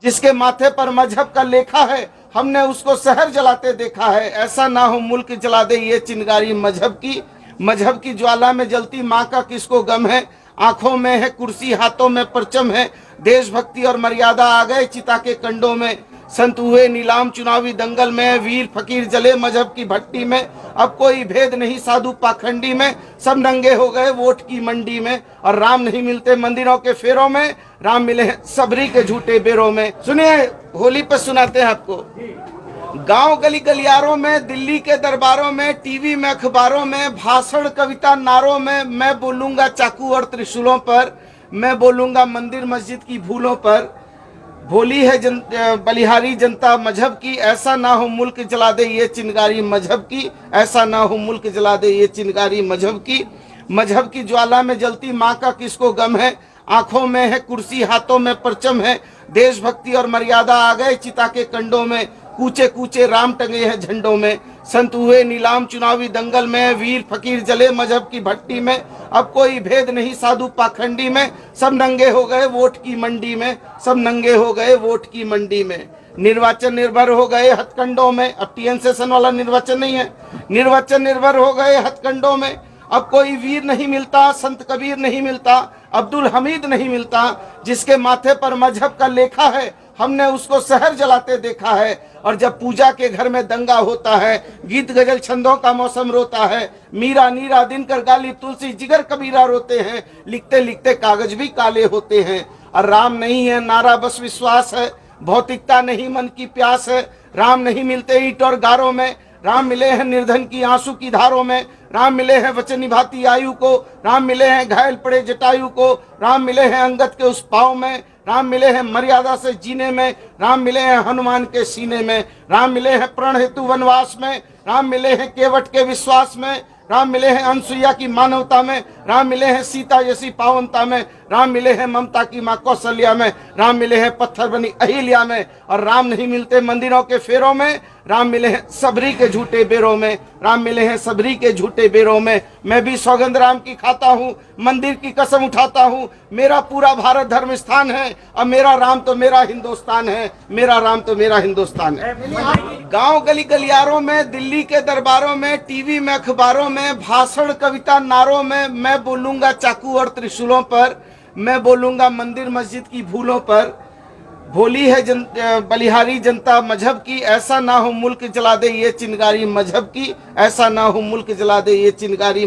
जिसके माथे पर मजहब का लेखा है, हमने उसको शहर जलाते देखा है। ऐसा ना हो मुल्क जला दे ये चिंगारी मजहब की ज्वाला में जलती माँ का किसको गम है। आंखों में है कुर्सी, हाथों में परचम है, देशभक्ति और मर्यादा आ गए चिता के कंडों में। संत हुए नीलाम चुनावी दंगल में, वीर फकीर जले मजहब की भट्टी में। अब कोई भेद नहीं साधु पाखंडी में, सब नंगे हो गए वोट की मंडी में। और राम नहीं मिलते मंदिरों के फेरों में, राम मिले हैं सबरी के झूठे बेरों में। सुनिए, होली पे सुनाते हैं आपको। गांव गली गलियारों में, दिल्ली के दरबारों में, टीवी में अखबारों में, भाषण कविता नारों में, मैं बोलूंगा चाकू और त्रिशूलों पर, मैं बोलूंगा मंदिर मस्जिद की भूलों पर। भोली है बलिहारी जनता मजहब की, ऐसा ना हो मुल्क जला दे ये चिंगारी मजहब की, ऐसा ना हो मुल्क जला दे ये चिंगारी मजहब की ज्वाला में जलती माँ का किसको गम है। आंखों में है कुर्सी, हाथों में परचम है, देशभक्ति और मर्यादा आ गए चिता के कंडों में। कूचे कूचे राम टंगे हैं झंडों में, संत हुए नीलाम चुनावी दंगल में, वीर फकीर जले मजहब की भट्टी में। अब कोई भेद नहीं साधु पाखंडी में, सब नंगे हो गए वोट की मंडी में, सब नंगे हो गए वोट की मंडी में। निर्वाचन निर्भर हो गए हथकंडों में, अब टीएन सेशन वाला निर्वाचन नहीं है। निर्वाचन निर्भर हो गए हथकंडों में, अब कोई वीर नहीं मिलता, संत कबीर नहीं मिलता, अब्दुल हमीद नहीं मिलता। जिसके माथे पर मजहब का लेखा है, हमने उसको शहर जलाते देखा है। और जब पूजा के घर में दंगा होता है, गीत गजल छंदों का मौसम रोता है। मीरा नीरा दिनकर गाली तुलसी जिगर कबीरा रोते हैं, लिखते लिखते कागज भी काले होते हैं। और राम नहीं है नारा बस विश्वास है, भौतिकता नहीं मन की प्यास है। राम नहीं मिलते ईंट और गारों में, राम मिले हैं निर्धन की आंसू की धारों में। राम मिले हैं वचन निभाती आयु को, राम मिले हैं घायल पड़े जटायु को। राम मिले हैं अंगद के उस पाँव में, राम मिले हैं मर्यादा से जीने में। राम मिले हैं हनुमान के सीने में, राम मिले हैं प्रण हेतु वनवास में। राम मिले हैं केवट के विश्वास में, राम मिले हैं अनसुईया की मानवता में। राम मिले हैं सीता जैसी पावनता में, राम मिले हैं ममता की माँ कौशल्या में। राम मिले हैं पत्थर बनी अहिल्या में। और राम नहीं मिलते मंदिरों के फेरों में, राम मिले हैं सबरी के झूठे बेरों में, राम मिले हैं सबरी के झूठे बेरों में। मैं भी सौगंध राम की खाता हूँ, मंदिर की कसम उठाता हूँ। मेरा पूरा भारत धर्म स्थान है, और मेरा राम तो मेरा हिंदुस्तान है, मेरा राम तो मेरा हिंदुस्तान है। गांव गली गलियारों में, दिल्ली के दरबारों में, टीवी में अखबारों में, भाषण कविता नारों में, मैं बोलूंगा चाकू और त्रिशूलों पर, मैं बोलूंगा मंदिर मस्जिद की भूलों पर। भोली है बलिहारी जनता मजहब की, ऐसा ना हो मुल्क जला दे ये चिंगारी मजहब की, ऐसा ना हो मुल्क जला दे ये चिंगारी